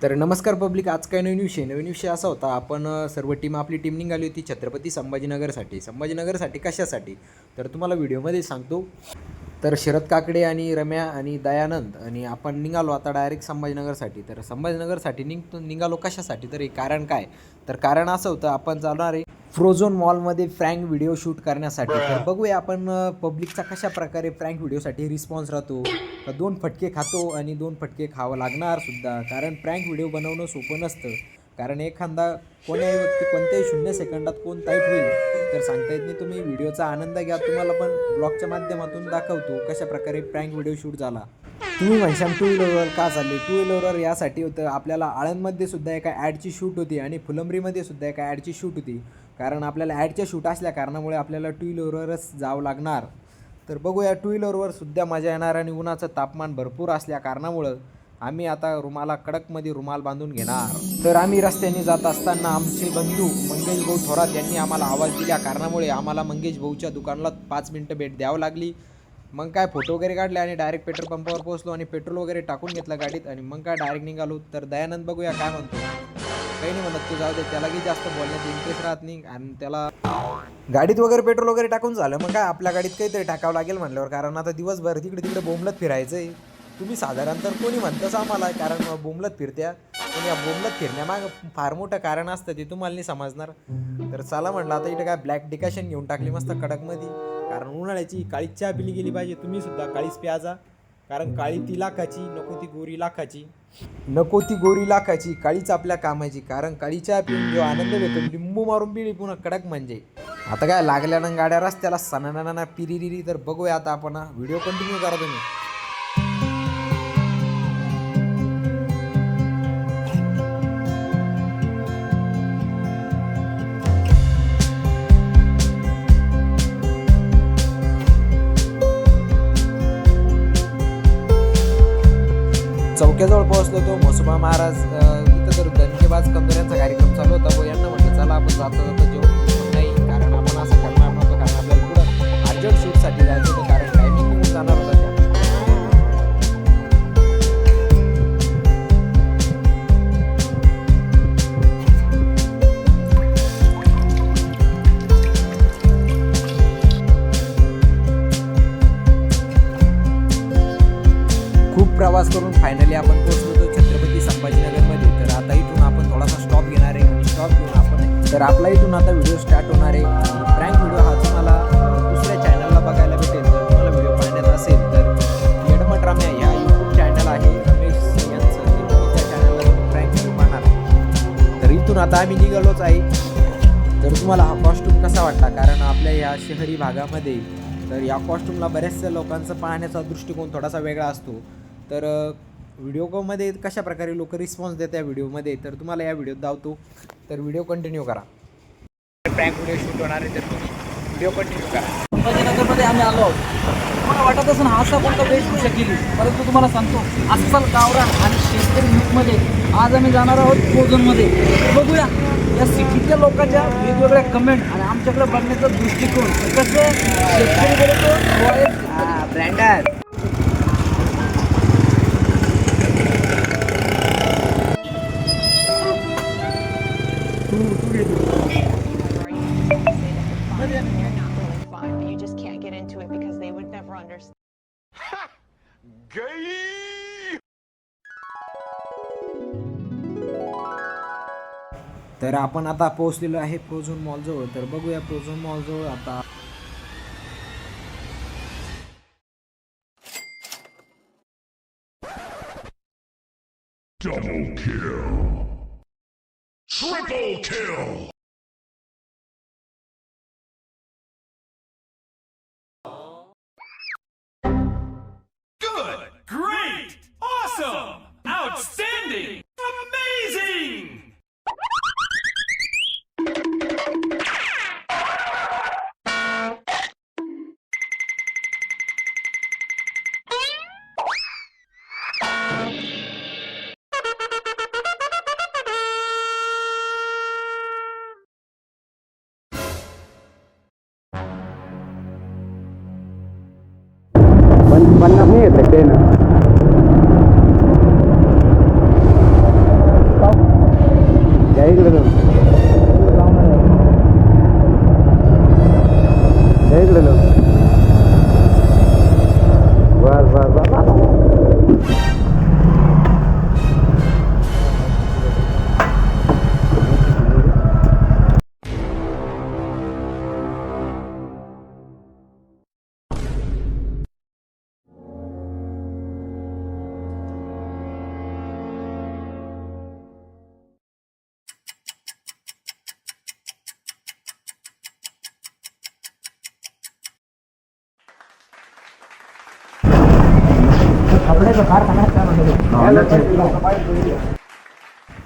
तर नमस्कार पब्लिक, आज काय नवीन विषय असा होता. आपण सर्व टीम आपली टीम निघाली होती छत्रपती संभाजीनगरसाठी कशासाठी तर तुम्हाला व्हिडिओमध्ये सांगतो. तर शरद काकडे आणि रम्या आणि दयानंद आणि आपण निघालो आता डायरेक्ट संभाजीनगरसाठी. तर संभाजीनगरसाठी निघालो कशासाठी, तर हे कारण काय, तर कारण असं होतं आपण चालणार आहे फ्रोझोन मॉलमध्ये फ्रँक व्हिडिओ शूट करण्यासाठी. तर बघूया आपण पब्लिकचा कशा प्रकारे फ्रँक व्हिडिओसाठी रिस्पॉन्स राहतो. तर 2 फटके खातो आणि 2 फटके खावं लागणार सुद्धा, कारण प्रँक व्हिडिओ बनवणं सोपं नसतं. कारण एखादा कोण्याही व्यक्ती कोणत्याही 0 सेकंदात कोण टाईट होईल तर सांगता येत नाही. तुम्ही व्हिडिओचा आनंद घ्या, तुम्हाला पण ब्लॉगच्या माध्यमातून दाखवतो कशा प्रकारे प्रँक व्हिडिओ शूट झाला. तुम्ही म्हणशाल टू व्हीलरवर का चालले, टू व्हीलरवर यासाठी होतं आपल्याला आळंदमध्ये सुद्धा एका ॲडची शूट होती आणि फुलंब्रीमध्ये सुद्धा एका ॲडची शूट होती. कारण आपल्याला ॲडच्या शूट असल्या कारणामुळे आपल्याला टू व्हीलरवरच जावं लागणार. तर बघूया, टू व्हीलरवर सुद्धा मजा येणार आणि उन्हाचं तापमान भरपूर असल्या कारणामुळं आम्ही आता कडकमध्ये रुमाल बांधून घेणार. तर आम्ही रस्त्याने जात असताना आमचे बंधू मंगेश भाऊ थोरात यांनी आम्हाला आवाज दिल्या कारणामुळे आम्हाला मंगेश भाऊच्या दुकानाला 5 मिनटं भेट द्यावं लागली. मग काय फोटो वगैरे काढले आणि डायरेक्ट पेट्रोल पंपावर पोहोचलो आणि पेट्रोल वगैरे टाकून घेतलं गाडीत आणि मग काय डायरेक्ट निघालो. तर दयानंद बघूया काय म्हणतो. काही नाही म्हणत, तू जाऊ दे, त्याला की जास्त बोलण्यात इंटरेस्ट राहत नाही आणि त्याला गाडीत वगैरे पेट्रोल वगैरे टाकून झालं. मग काय आपल्या गाडीत काहीतरी टाकावं लागेल म्हणल्यावर, कारण आता दिवसभर तिकडे तिकडे बोंबलत फिरायचं आहे. तुम्ही साधारण तर कोणी म्हणतंच आम्हाला, कारण बोंबलत फिरत्या, पण या बोंबलत फिरण्यामागं फार मोठं कारण असतं ते तुम्हाला नाही समजणार. तर चला म्हटलं आता इथं काय ब्लॅक डिकॅशन घेऊन टाकली मस्त कडकमध्ये, कारण उन्हाळ्याची काळीच चहा पिली गेली पाहिजे. तुम्ही सुद्धा काळीच प्याजा, कारण काळी ती लाखाची, नको ती गोरी लाखाची. काळीच आपल्या कामाची, कारण काळी चहा पिऊन जो आनंद भेटतो लिंबू मारून पिली पुन्हा कडक म्हणजे. आता काय लागल्यानं गाड्या रस्त्याला सणाना पिरिरिरी. तर बघूया आता आपण, व्हिडिओ कंटिन्यू करा तुम्ही. चौक्याजवळ पोहोचलो तो म्हसोबा महाराज इथं तर दणकेबाज कंदोऱ्यांचा कार्यक्रम चालू होता. यांना म्हटलं चला आपण जाता जेवण नाही, कारण आपण असं करणार नव्हतं, कारण आपल्याला पुढं अर्जंट शूटसाठी जायचं होतं, कारण टायमिंग निघून जाणार होता त्या. खूप प्रवास करून फायनली आपण पोहोचलो होतो छत्रपती संभाजीनगरमध्ये. तर आता इथून आपण थोडासा स्टॉप घेणार आहे आणि स्टॉप घेऊन आपण तर आपला इथून आता व्हिडिओ स्टार्ट होणार आहे. प्रँक व्हिडिओ हा तुम्हाला दुसऱ्या चॅनलला बघायला भेटेल. जर तुम्हाला व्हिडिओ पाहण्यात असेल तर येडमट रम्या ह्या यूट्यूब चॅनल आहे रमेश यांचं, त्या चॅनलला प्रँक व्हिडिओ पाहणार. तर इथून आता आम्ही निघालोच आहे. तर तुम्हाला हा कॉस्ट्यूम कसा वाटला, कारण आपल्या या शहरी भागामध्ये तर या कॉस्ट्यूमला बऱ्याचशा लोकांचा पाहण्याचा दृष्टिकोन थोडासा वेगळा असतो. तर व्हिडिओमध्ये कशा प्रकारे लोक रिस्पॉन्स देतात या व्हिडिओमध्ये, तर तुम्हाला या व्हिडिओत दावतो. तर व्हिडिओ कंटिन्यू करा. प्रँक व्हिडिओ शूट होणार आहे, तर तुम्ही व्हिडिओ कंटिन्यू करा. संभाजीनगरमध्ये आम्ही आलो आहोत. तुम्हाला वाटत असेल असा कोणता वेशभूषा केली, परंतु तुम्हाला सांगतो अस्सल गावरान आणि शेतकरी लुकमध्ये आज आम्ही जाणार आहोत फ्रोझनमध्ये. बघूया या सिटीतल्या लोकांच्या वेगवेगळ्या कमेंट आणि आमच्याकडे बघण्याचा दृष्टिकोन कसं शेतकरी बोलतो ब्रँडर. But you just can't get into it because they would never understand. तर आपण आता पोहोचलेलो आहे फ्रोझोन मॉलजवळ. तर बघूया फ्रोझोन मॉलजवळ आता Double kill. Triple kill. Good! Great! Awesome! Outstanding! Amazing! पन्नास नाही येत ना.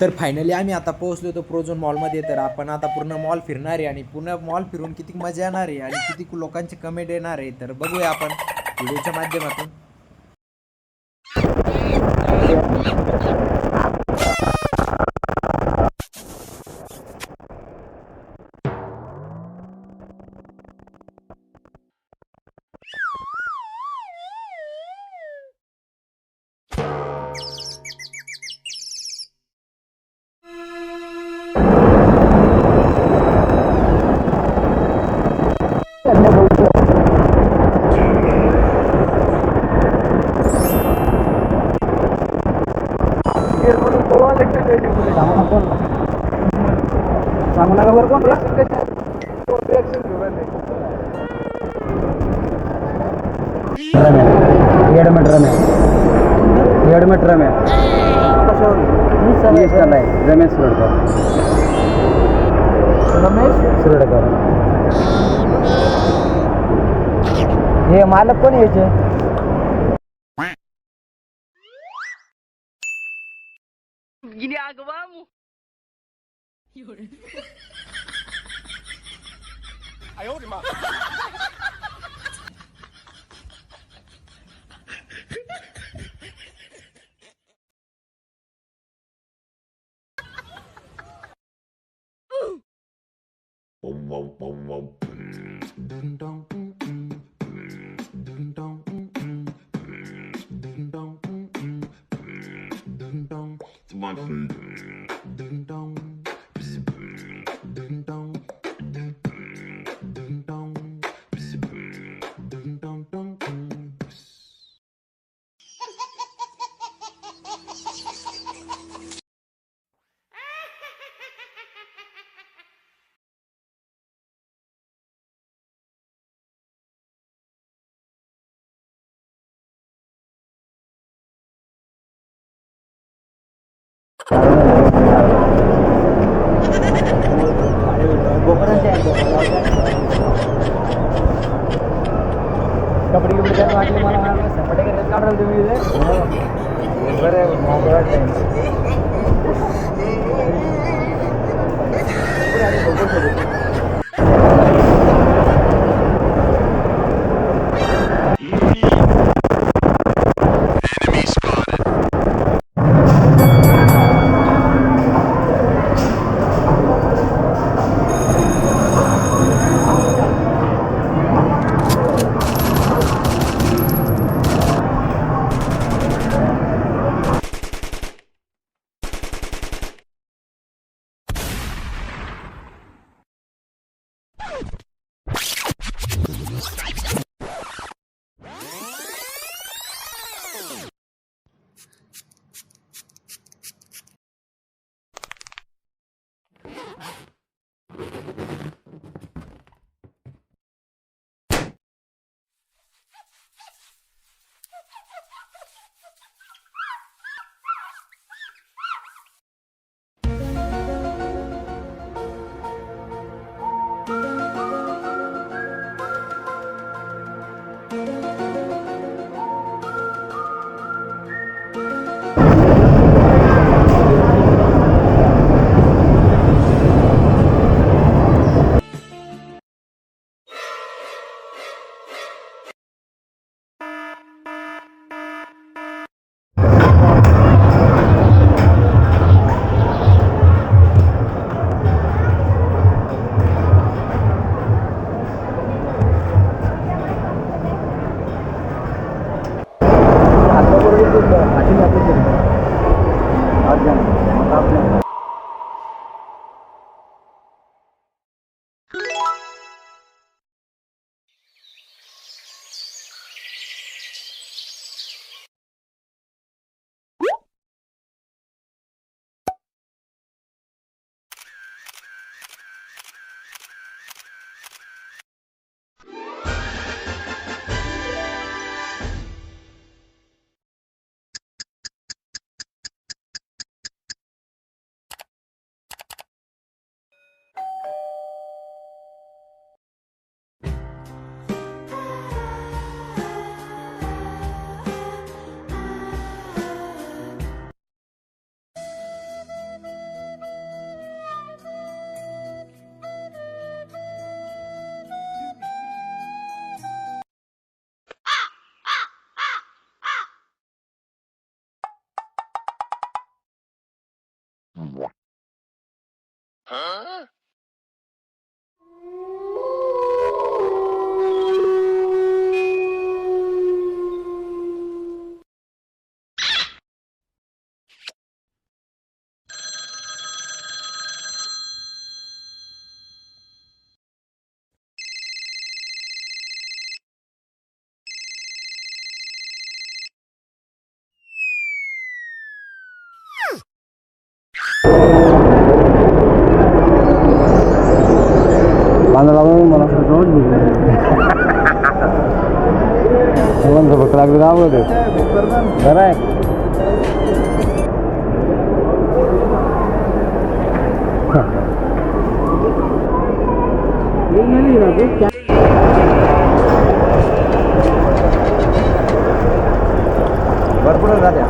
तर फायनली आम्ही आता पोहोचलो होतो प्रोझोन मॉलमध्ये. तर आपण आता पूर्ण मॉल फिरणार आहे आणि पूर्ण मॉल फिरून किती मजा येणार आहे आणि किती लोकांचे कमेंट येणार आहे तर बघूया आपण व्हिडिओच्या माध्यमातून. रमेश सुरडकर. हे मालक कोण यायचे? कबड्डी कबड्डी त्यात वाटली मला सपाटे करायला काढाल तुम्ही बरं बांधा लागून मला भूक लागली ना बरं आहे भरपूर राहत्या